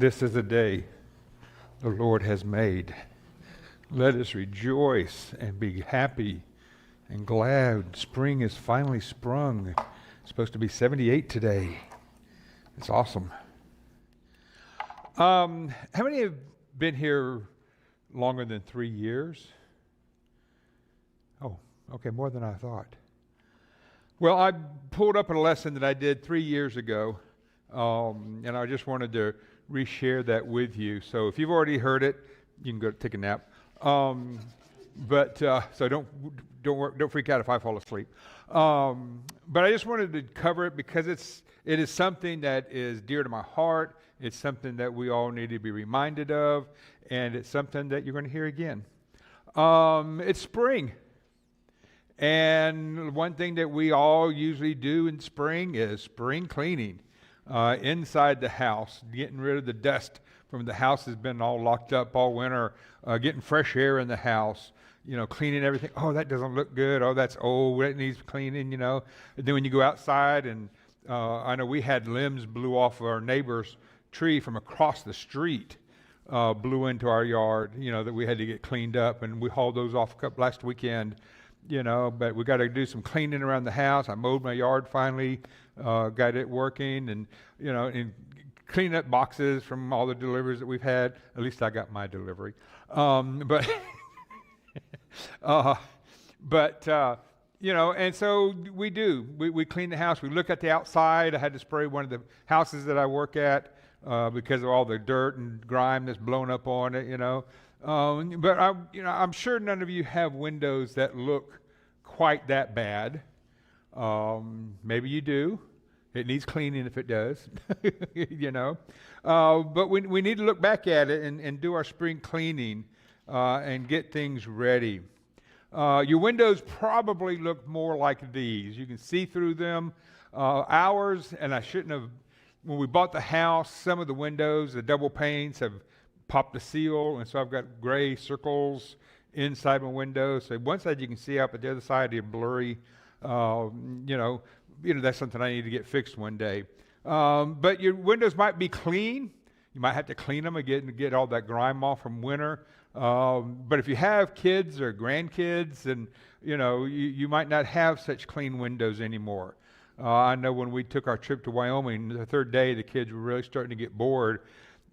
This is a day the Lord has made. Let us rejoice and be happy and glad. Spring is finally sprung. It's supposed to be 78 today. It's awesome. How many have been here longer than 3 years? Oh, okay, more than I thought. Well, I pulled up a lesson that I did 3 years ago, and I just wanted to reshare that with you. So if you've already heard it, you can go take a nap. So don't freak out if I fall asleep. But I just wanted to cover it because it is something that is dear to my heart. It's something that we all need to be reminded of, and it's something that you're going to hear again. It's spring. And one thing that we all usually do in spring is spring cleaning inside the house, getting rid of the dust from the house has been all locked up all winter, getting fresh air in the house, cleaning everything. Oh, that doesn't look good. Oh, that's old. That needs cleaning, And then when you go outside, and I know we had limbs blew off of our neighbor's tree from across the street, blew into our yard, that we had to get cleaned up, and we hauled those off last weekend. But we got to do some cleaning around the house. I mowed my yard finally, got it working, and cleaning up boxes from all the deliveries that we've had. At least I got my delivery. And so we do. We clean the house. We look at the outside. I had to spray one of the houses that I work at because of all the dirt and grime that's blown up on it, But I'm sure none of you have windows that look quite that bad. Maybe you do. It needs cleaning if it does, But we need to look back at it and do our spring cleaning and get things ready. Your windows probably look more like these. You can see through them. Ours, and I shouldn't have, when we bought the house, some of the windows, the double panes have popped the seal, and so I've got gray circles inside my window. So one side you can see out, but the other side is blurry. That's something I need to get fixed one day. But your windows might be clean. You might have to clean them again to get all that grime off from winter. But if you have kids or grandkids, and you might not have such clean windows anymore. I know when we took our trip to Wyoming, the third day, the kids were really starting to get bored.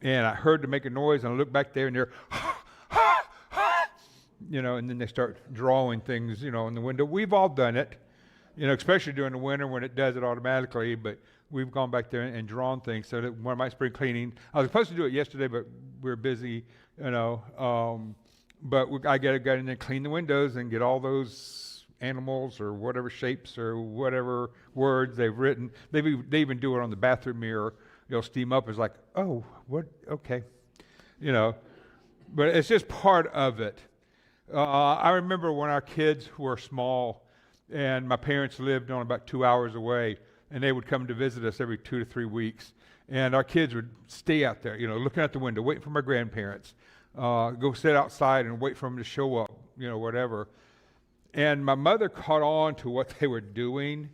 And I heard them make a noise, and I looked back there, and they're, and then they start drawing things, in the window. We've all done it, especially during the winter when it does it automatically. But we've gone back there and drawn things. So that one of my spring cleaning, I was supposed to do it yesterday, but we were busy, But I got to go in there and clean the windows and get all those animals or whatever shapes or whatever words they've written. They even do it on the bathroom mirror. You'll steam up. It's like, oh, what? Okay. But it's just part of it. I remember when our kids were small and my parents lived on about 2 hours away, and they would come to visit us every 2 to 3 weeks. And our kids would stay out there, looking out the window, waiting for my grandparents, go sit outside and wait for them to show up, whatever. And my mother caught on to what they were doing.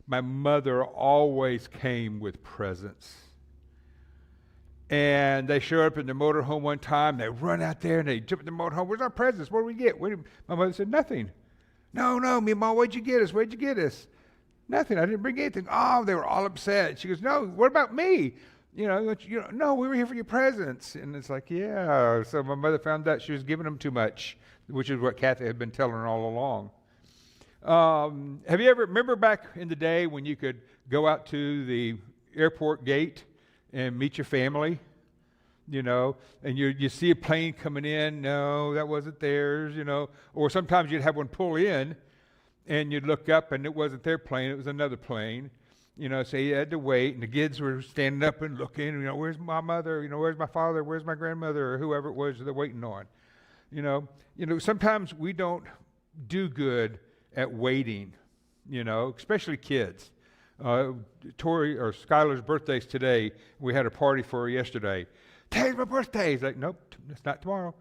My mother always came with presents. And they showed up in the motorhome one time. They run out there and they jump in the motorhome. Where's our presents? What do we get? My mother said, nothing. No, me and Mom, what'd you get us? Where'd you get us? Nothing. I didn't bring anything. Oh, they were all upset. She goes, no, what about me? No, we were here for your presents. And it's like, yeah. So my mother found out she was giving them too much, which is what Kathy had been telling her all along. Have you ever, remember back in the day when you could go out to the airport gate and meet your family, and you see a plane coming in, no, that wasn't theirs, or sometimes you'd have one pull in and you'd look up and it wasn't their plane, it was another plane, so you had to wait, and the kids were standing up and looking, where's my mother, where's my father, where's my grandmother, or whoever it was they're waiting on, sometimes we don't do good at waiting, especially kids. Tori or Skylar's birthday's today. We had a party for her yesterday. Today's my birthday. He's like, nope, it's not tomorrow.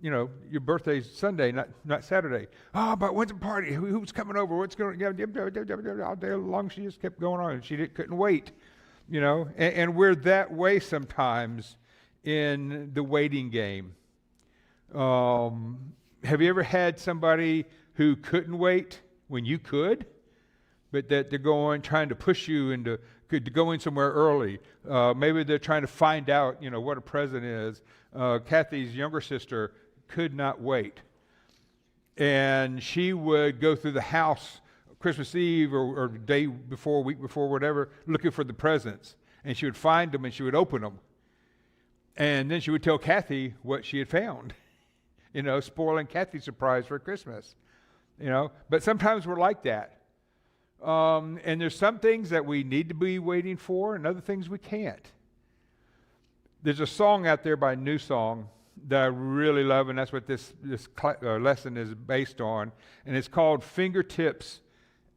Your birthday's Sunday, not Saturday. Oh, but when's the party? Who's coming over? What's going on? All day long she just kept going on, and she couldn't wait. And we're that way sometimes in the waiting game. Have you ever had somebody who couldn't wait when you could, but that they're trying to push you into to going somewhere early? Maybe they're trying to find out, what a present is. Kathy's younger sister could not wait, and she would go through the house Christmas Eve or day before, week before, whatever, looking for the presents, and she would find them and she would open them, and then she would tell Kathy what she had found. Spoiling Kathy's surprise for Christmas. But sometimes we're like that. And there's some things that we need to be waiting for and other things we can't. There's a song out there by New Song that I really love, and that's what this lesson is based on. And it's called Fingertips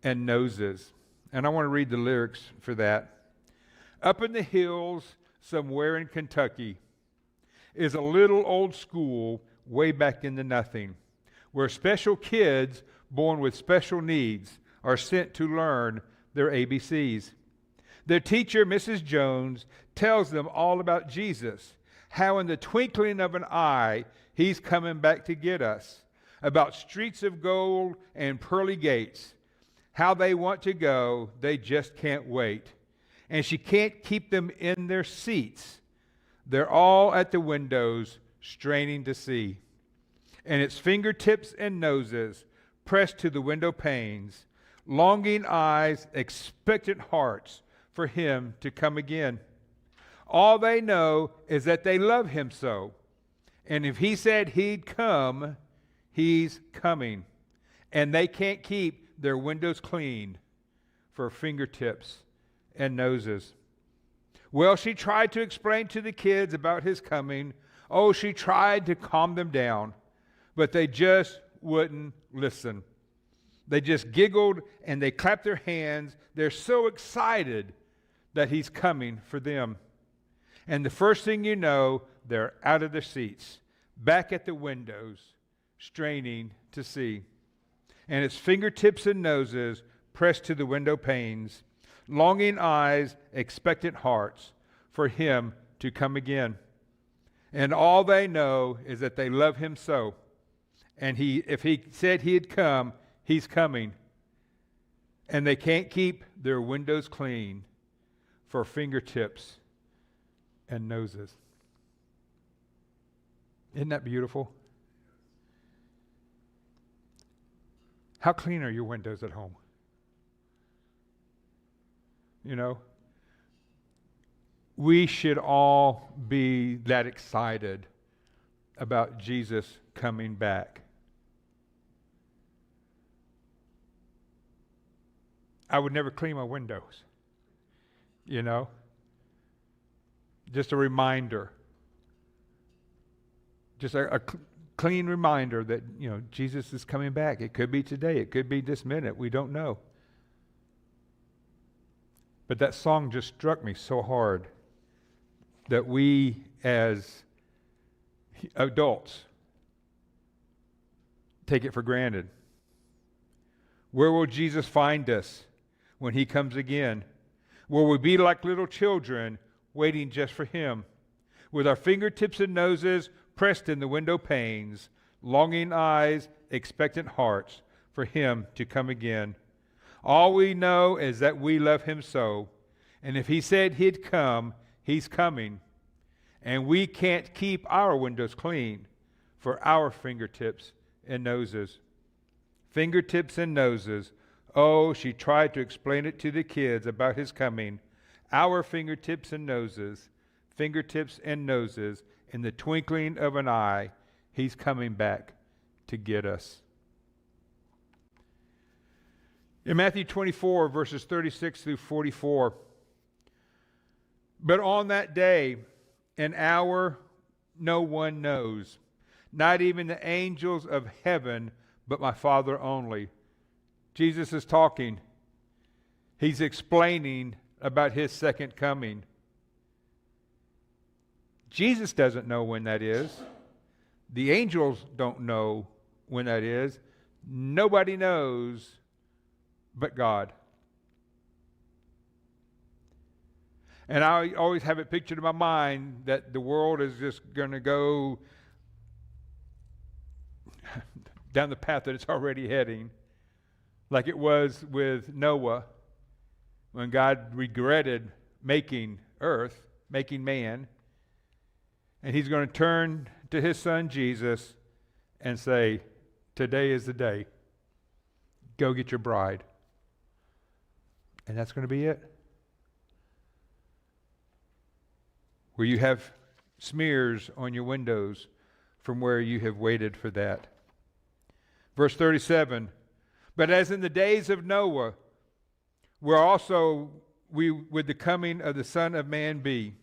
and Noses. And I want to read the lyrics for that. Up in the hills somewhere in Kentucky is a little old school way back into nothing, where special kids born with special needs are sent to learn their ABCs. Their teacher, Mrs. Jones, tells them all about Jesus, how in the twinkling of an eye he's coming back to get us, about streets of gold and pearly gates, how they want to go, they just can't wait. And she can't keep them in their seats. They're all at the windows straining to see. And its fingertips and noses pressed to the window panes, longing eyes, expectant hearts for him to come again. All they know is that they love him so. And if he said he'd come, he's coming. And they can't keep their windows clean for fingertips and noses. Well, she tried to explain to the kids about his coming. Oh, she tried to calm them down, but they just wouldn't listen. They just giggled and they clapped their hands. They're so excited that he's coming for them. And the first thing you know, they're out of their seats, back at the windows, straining to see. And its fingertips and noses pressed to the window panes, longing eyes, expectant hearts for him to come again. And all they know is that they love him so. And if he said he'd come, he's coming. And they can't keep their windows clean for fingertips and noses. Isn't that beautiful? How clean are your windows at home? We should all be that excited about Jesus coming back. I would never clean my windows. Just a reminder. Just a clean reminder that, Jesus is coming back. It could be today. It could be this minute. We don't know. But that song just struck me so hard that we as adults take it for granted. Where will Jesus find us when he comes again? Will we be like little children waiting just for him, with our fingertips and noses pressed in the window panes, longing eyes, expectant hearts for him to come again? All we know is that we love him so, and if he said he'd come, he's coming, and we can't keep our windows clean for our fingertips and noses. Fingertips and noses. Oh, she tried to explain it to the kids about his coming. Our fingertips and noses, in the twinkling of an eye, he's coming back to get us. In Matthew 24, verses 36 through 44, but on that day, an hour no one knows, not even the angels of heaven, but my Father only. Jesus is talking. He's explaining about his second coming. Jesus doesn't know when that is. The angels don't know when that is. Nobody knows but God. And I always have it pictured in my mind that the world is just going to go down the path that it's already heading, like it was with Noah when God regretted making earth, making man, and he's going to turn to his son Jesus and say, today is the day. Go get your bride. And that's going to be it. Where you have smears on your windows from where you have waited for that. Verse 37, but as in the days of Noah, where also would the coming of the Son of Man be.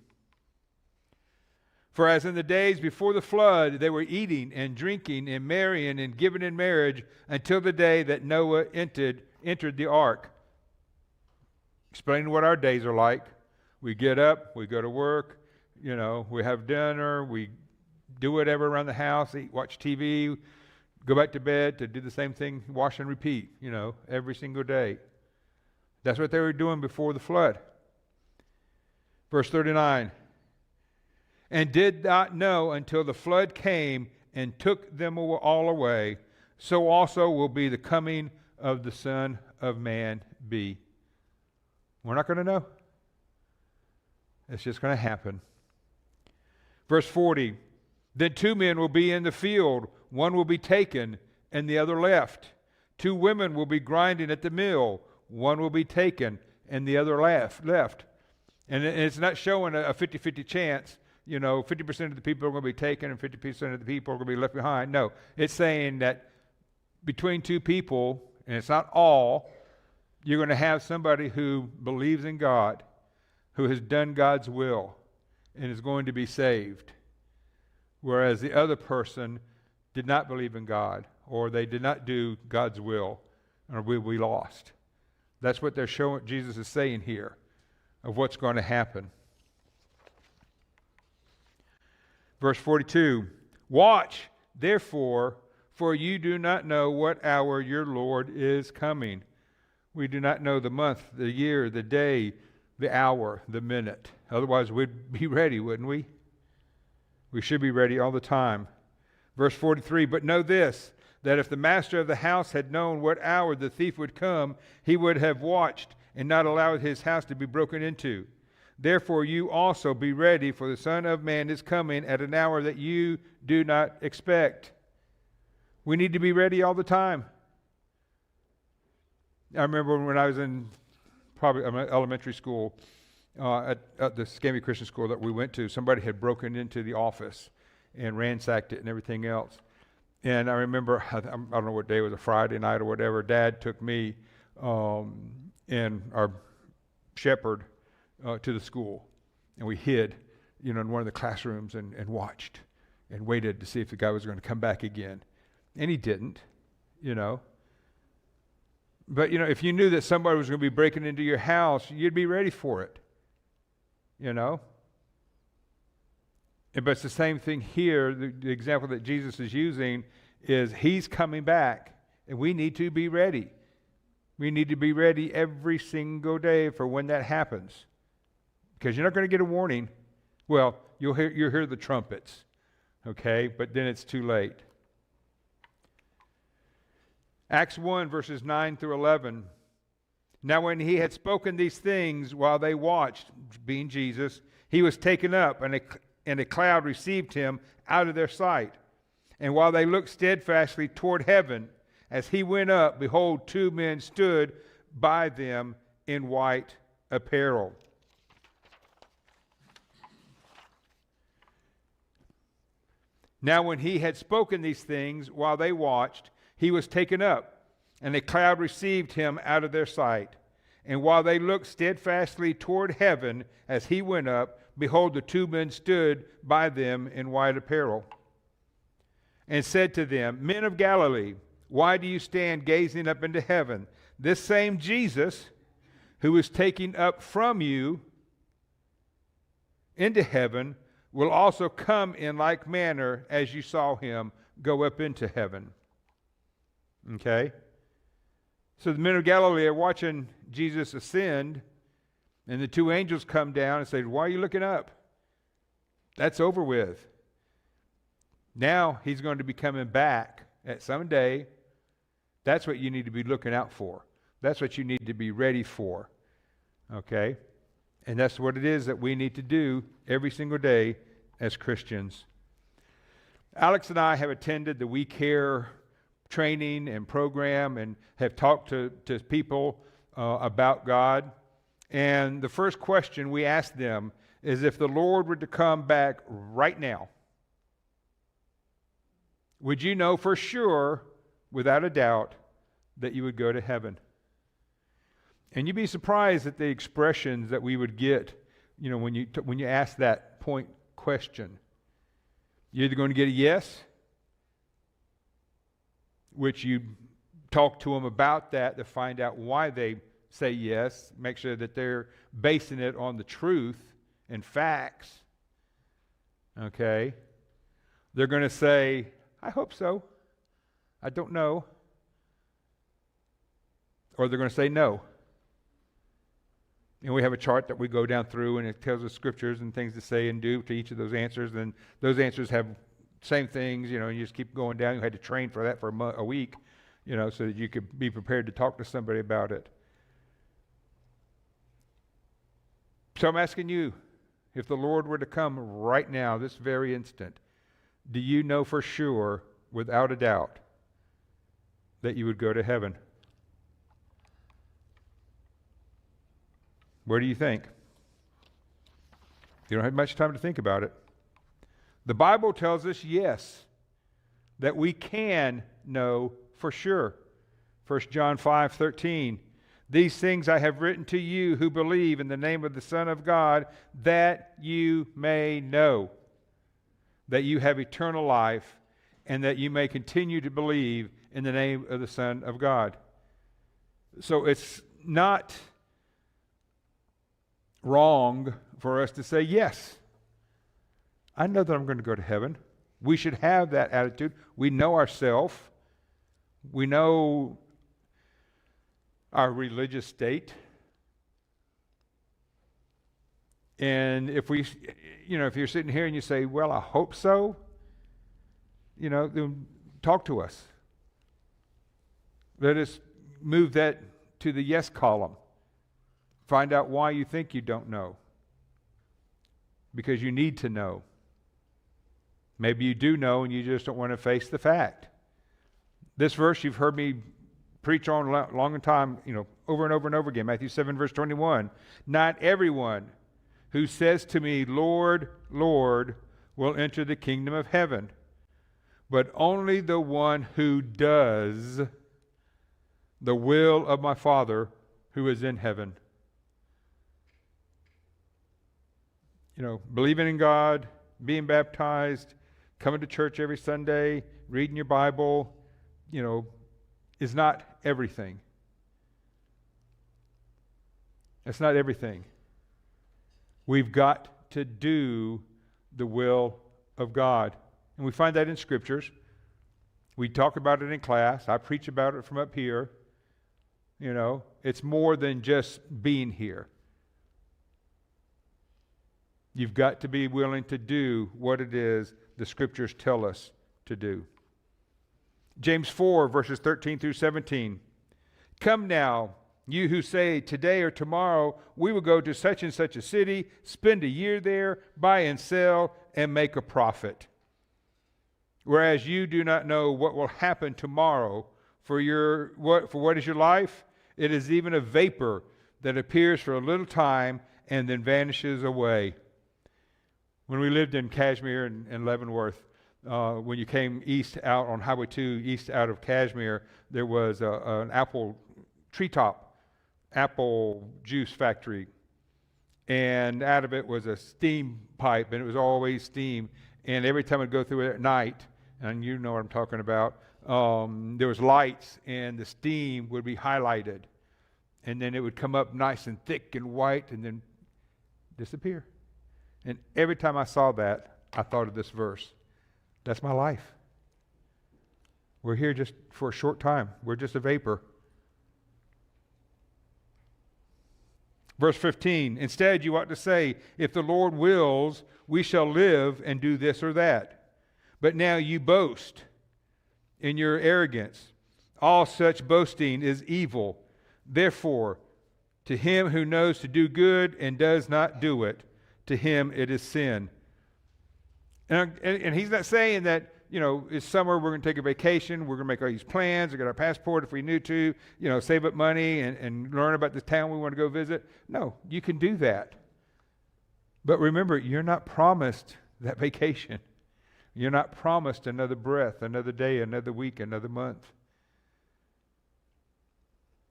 For as in the days before the flood, they were eating and drinking and marrying and giving in marriage until the day that Noah entered the ark. Explaining what our days are like. We get up, we go to work, we have dinner, we do whatever around the house, eat, watch TV, go back to bed to do the same thing, wash and repeat, every single day. That's what they were doing before the flood. Verse 39, and did not know until the flood came and took them all away, so also will be the coming of the Son of Man be. We're not going to know. It's just going to happen. Verse 40, then 2 men will be in the field, one will be taken and the other left. 2 women will be grinding at the mill, one will be taken and the other left. And it's not showing a 50-50 chance. 50% of the people are going to be taken and 50% of the people are going to be left behind. No, it's saying that between 2 people, and it's not all, you're going to have somebody who believes in God, who has done God's will, and is going to be saved. Whereas the other person did not believe in God, or they did not do God's will, or will be lost. That's what they're showing, Jesus is saying here, of what's going to happen. Verse 42, watch, therefore, for you do not know what hour your Lord is coming. We do not know the month, the year, the day, the hour, the minute. Otherwise, we'd be ready, wouldn't we? We should be ready all the time. Verse 43, but know this, that if the master of the house had known what hour the thief would come, he would have watched and not allowed his house to be broken into. Therefore you also be ready, for the Son of Man is coming at an hour that you do not expect. We need to be ready all the time. I remember when I was in elementary school, at the Scamby Christian School that we went to, somebody had broken into the office and ransacked it and everything else. And I remember, I don't know what day it was, a Friday night or whatever, Dad took me and our shepherd to the school. And we hid, in one of the classrooms and watched and waited to see if the guy was going to come back again. And he didn't, But, if you knew that somebody was going to be breaking into your house, you'd be ready for it, But it's the same thing here. The example that Jesus is using is he's coming back, and we need to be ready. We need to be ready every single day for when that happens. Because you're not going to get a warning. Well, you'll hear the trumpets, okay? But then it's too late. Acts 1, verses 9 through 11. Now when he had spoken these things while they watched, being Jesus, he was taken up, and a cloud received him out of their sight. And while they looked steadfastly toward heaven, as he went up, behold, 2 men stood by them in white apparel. Now when he had spoken these things while they watched, he was taken up, and a cloud received him out of their sight. And while they looked steadfastly toward heaven as he went up, behold, the 2 men stood by them in white apparel, and said to them, Men of Galilee, why do you stand gazing up into heaven? This same Jesus, who is taken up from you into heaven, will also come in like manner as you saw him go up into heaven. Okay? So the men of Galilee are watching Jesus ascend, And the two angels come down and say, why are you looking up? That's over with. Now he's going to be coming back at some day. That's what you need to be looking out for. That's what you need to be ready for. Okay? And that's what it is that we need to do every single day as Christians. Alex and I have attended the We Care training and program and have talked to people about God. And the first question we asked them is, if the Lord were to come back right now, would you know for sure, without a doubt, that you would go to heaven? And you'd be surprised at the expressions that we would get, when you ask that point question. You're either going to get a yes, which you talk to them about that to find out why they say yes, make sure that they're basing it on the truth and facts. Okay? They're going to say, I hope so. I don't know. Or they're going to say no. And we have a chart that we go down through, and it tells us scriptures and things to say and do to each of those answers. And those answers have same things, and you just keep going down. You had to train for that for a week, so that you could be prepared to talk to somebody about it. So I'm asking you, if the Lord were to come right now, this very instant, do you know for sure, without a doubt, that you would go to heaven? Where do you think? You don't have much time to think about it. The Bible tells us, yes, that we can know for sure. 1 John 5:13. These things I have written to you who believe in the name of the Son of God, that you may know that you have eternal life, and that you may continue to believe in the name of the Son of God. So it's not wrong for us to say, yes, I know that I'm going to go to heaven. We should have that attitude. We know ourselves. We know our religious state. And if if you're sitting here and you say, well, I hope so, then talk to us. Let us move that to the yes column. Find out why you think you don't know. Because you need to know. Maybe you do know and you just don't want to face the fact. This verse you've heard me preach on a long time, over and over and over again. Matthew 7, verse 21. Not everyone who says to me, Lord, Lord, will enter the kingdom of heaven, but only the one who does the will of my Father who is in heaven. Believing in God, being baptized, coming to church every Sunday, reading your Bible, is not everything. It's not everything. We've got to do the will of God. And we find that in scriptures. We talk about it in class. I preach about it from up here. It's more than just being here. You've got to be willing to do what it is the scriptures tell us to do. James 4, verses 13 through 17. Come now, you who say, today or tomorrow we will go to such and such a city, spend a year there, buy and sell, and make a profit. Whereas you do not know what will happen tomorrow. For what is your life? It is even a vapor that appears for a little time and then vanishes away. When we lived in Kashmir and Leavenworth, when you came east out on Highway 2, east out of Kashmir, there was an apple juice factory. And out of it was a steam pipe, and it was always steam. And every time I'd go through it at night, and you know what I'm talking about, there was lights, and the steam would be highlighted. And then it would come up nice and thick and white, and then disappear. And every time I saw that, I thought of this verse. That's my life. We're here just for a short time. We're just a vapor. Verse 15, instead you ought to say, if the Lord wills, we shall live and do this or that. But now you boast in your arrogance. All such boasting is evil. Therefore, to him who knows to do good and does not do it, to him it is sin. And he's not saying that, it's summer, we're going to take a vacation, we're going to make all these plans, we're going to get our passport if we need to, save up money and learn about the town we want to go visit. No, you can do that. But remember, you're not promised that vacation. You're not promised another breath, another day, another week, another month.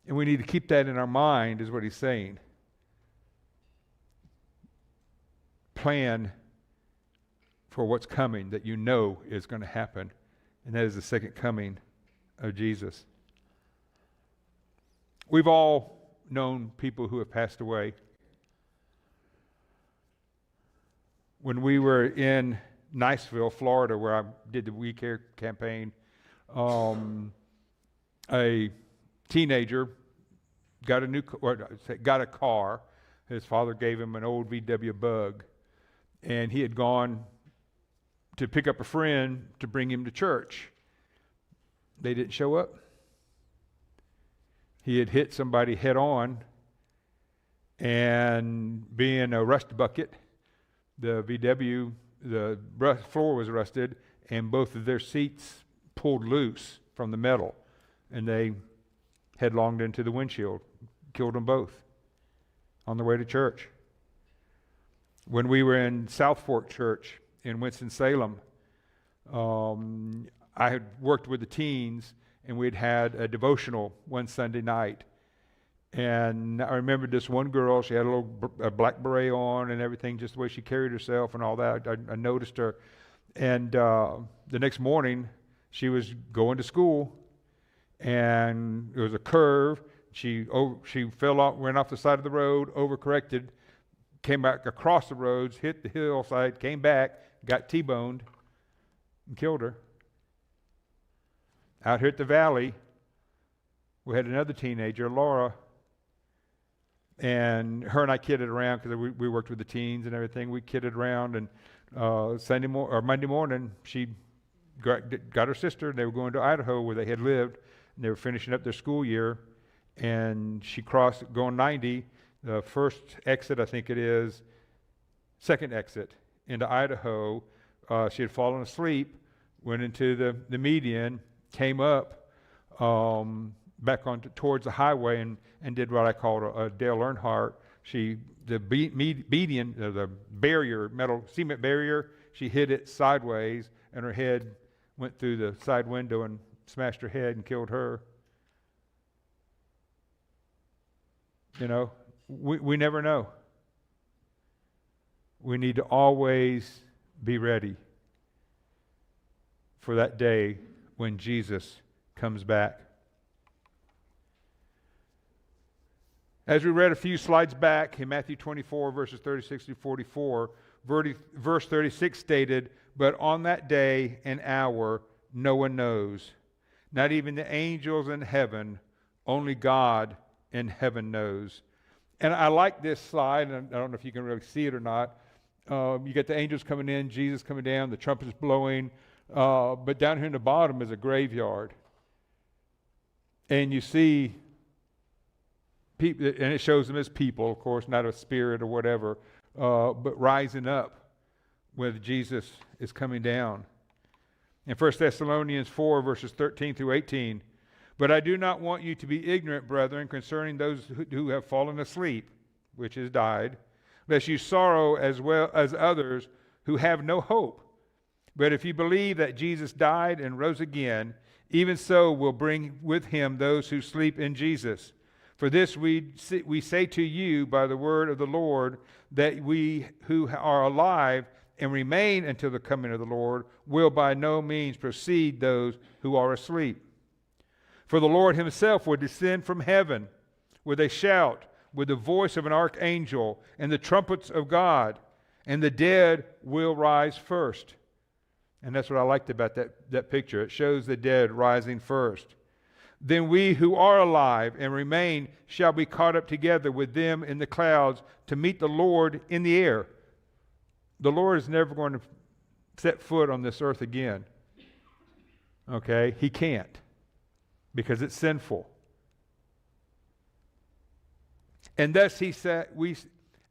And we need to keep that in our mind, is what he's saying. Plan for what's coming that you know is going to happen, and that is the second coming of Jesus. We've all known people who have passed away. When we were in Niceville, Florida, where I did the We Care campaign, a teenager got a car. His father gave him an old VW Bug, and he had gone to pick up a friend to bring him to church. They didn't show up. He had hit somebody head on, and being a rust bucket, the VW, the floor was rusted, and both of their seats pulled loose from the metal, and they headlonged into the windshield, killed them both on their way to church. When we were in South Fork Church in Winston-Salem, I had worked with the teens, and we'd had a devotional one Sunday night. And I remember this one girl, she had a black beret on and everything, just the way she carried herself and all that. I noticed her. And the next morning, she was going to school, and it was a curve. She fell off, went off the side of the road, overcorrected, came back across the roads, hit the hillside, came back, got T-boned, and killed her. Out here at the valley, we had another teenager, Laura, and her and I kidded around because we worked with the teens and everything. We kidded around, and Monday morning, she got her sister, and they were going to Idaho where they had lived, and they were finishing up their school year, and she crossed, going 90, the first exit, I think it is, second exit into Idaho. She had fallen asleep, went into the median, came up back on towards the highway, and did what I called a Dale Earnhardt. The median, the barrier, metal cement barrier, she hit it sideways, and her head went through the side window and smashed her head and killed her. We never know. We need to always be ready for that day when Jesus comes back. As we read a few slides back in Matthew 24, verses 36 to 44, verse 36 stated, "But on that day and hour no one knows, not even the angels in heaven, only God in heaven knows." And I like this slide, and I don't know if you can really see it or not. You get the angels coming in, Jesus coming down, the trumpet is blowing, but down here in the bottom is a graveyard. And you see people, and it shows them as people, of course, not a spirit or whatever, but rising up when Jesus is coming down. In 1 Thessalonians 4, verses 13 through 18, "But I do not want you to be ignorant, brethren, concerning those who have fallen asleep, which is died, lest you sorrow as well as others who have no hope. But if you believe that Jesus died and rose again, even so will bring with him those who sleep in Jesus. For this we say to you by the word of the Lord, that we who are alive and remain until the coming of the Lord will by no means precede those who are asleep. For the Lord himself will descend from heaven with a shout, with the voice of an archangel, and the trumpets of God, and the dead will rise first." And that's what I liked about that picture. It shows the dead rising first. Then we who are alive and remain shall be caught up together with them in the clouds to meet the Lord in the air. The Lord is never going to set foot on this earth again. Okay? He can't, because it's sinful. And thus he said,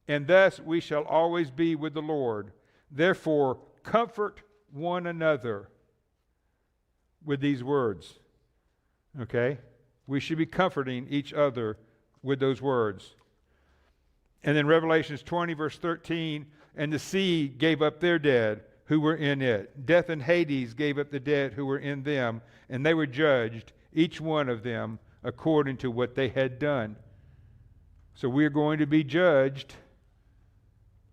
thus we shall always be with the Lord. Therefore, comfort one another with these words. Okay? We should be comforting each other with those words. And then Revelations 20, verse 13, and the sea gave up their dead who were in it. Death and Hades gave up the dead who were in them, and they were judged, each one of them, according to what they had done. So we are going to be judged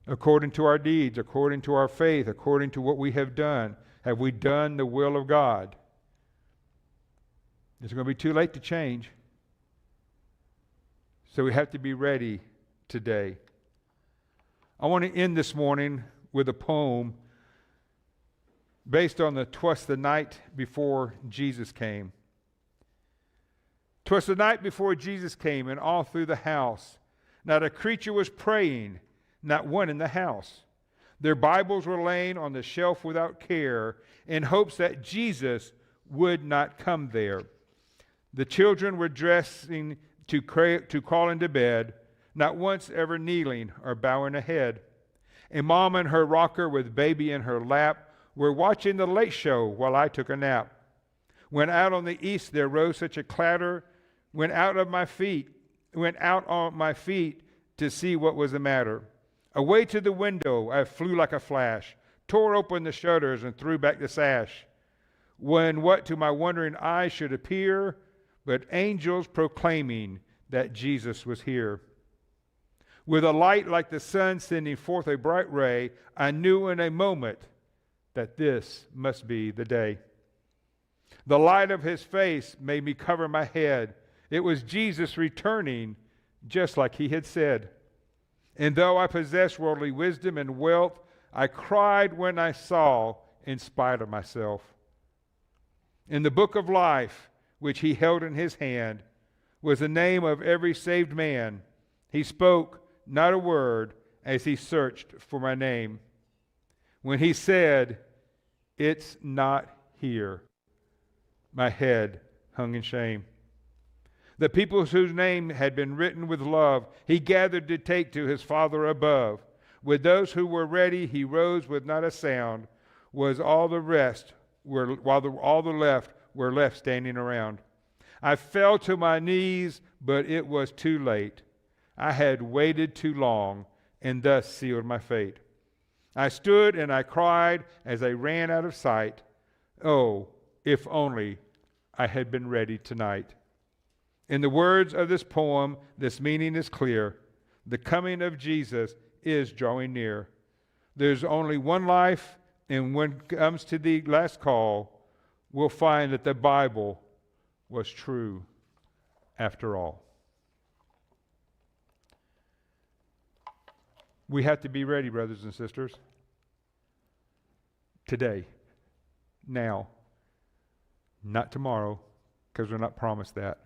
according to our deeds, according to our faith, according to what we have done. Have we done the will of God? It's going to be too late to change. So we have to be ready today. I want to end this morning with a poem based on the "'Twas the night before Jesus came." "'Twas the night before Jesus came, and all through the house not a creature was praying, not one in the house. Their Bibles were laying on the shelf without care, in hopes that Jesus would not come there. The children were dressing to crawl into bed, not once ever kneeling or bowing a head. A mom in her rocker with baby in her lap were watching the late show while I took a nap. When out on the east there rose such a clatter, went out on my feet to see what was the matter. Away to the window I flew like a flash, tore open the shutters and threw back the sash. When what to my wondering eyes should appear but angels proclaiming that Jesus was here. With a light like the sun sending forth a bright ray, I knew in a moment that this must be the day. The light of his face made me cover my head. It was Jesus returning, just like he had said. And though I possessed worldly wisdom and wealth, I cried when I saw, in spite of myself. In the book of life, which he held in his hand, was the name of every saved man. He spoke not a word as he searched for my name. When he said, "It's not here," my head hung in shame. The people whose name had been written with love, he gathered to take to his Father above. With those who were ready, he rose with not a sound, while all the left were left standing around. I fell to my knees, but it was too late. I had waited too long, and thus sealed my fate. I stood and I cried as I ran out of sight. Oh, if only I had been ready tonight. In the words of this poem, this meaning is clear. The coming of Jesus is drawing near. There's only one life, and when it comes to the last call, we'll find that the Bible was true after all. We have to be ready, brothers and sisters. Today. Now. Not tomorrow, because we're not promised that.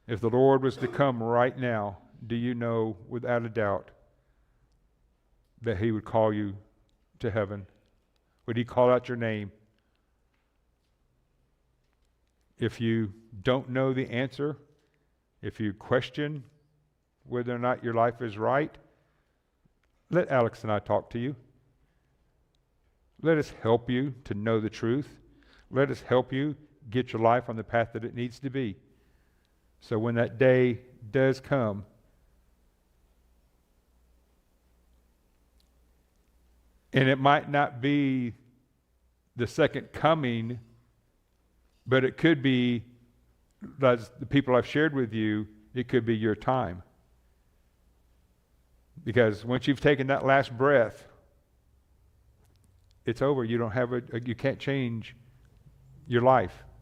If the Lord was to come right now, do you know without a doubt that he would call you to heaven? Would he call out your name? If you don't know the answer, if you question whether or not your life is right, let Alex and I talk to you. Let us help you to know the truth. Let us help you get your life on the path that it needs to be. So when that day does come, and it might not be the second coming, but it could be, as the people I've shared with you, it could be your time. Because once you've taken that last breath, it's over. You don't have you can't change your life.